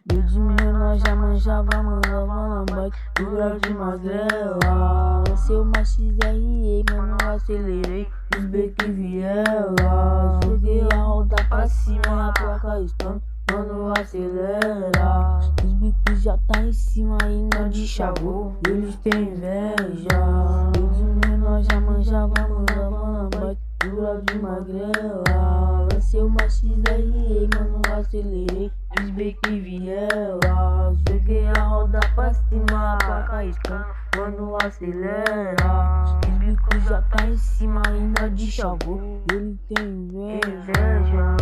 Desde menino nós já manjava, mandava na bike do grau de magrela. Lancei uma XRE, mano, acelerei os beco viela. Joguei a roda pra cima e a placa estando, mano, acelera. Os bicos já tá em cima e não de chavou, eles têm inveja. Desde menino nós já manjava, mandava na bike do grau de magrela. Lancei uma XRE, mano, acelerei os beco viela. Joguei a roda pra cima, a placa escana, mano, acelera. Os bicos já tá em cima, ainda de chavou, ele tem inveja.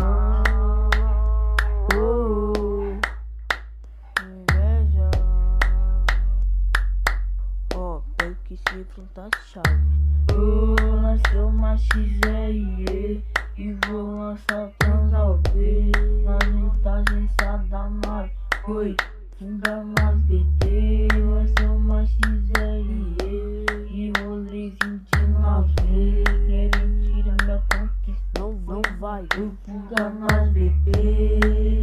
Inveja. Ó, pego que se tá chave. Eu lancei uma XRE e vou lançar Transal B. Na agência da nave, foi funda nas BT. Lancei uma XRE e rolezinho de nave. Querem tirar minha conquista, não vai. Fui funda nas BT.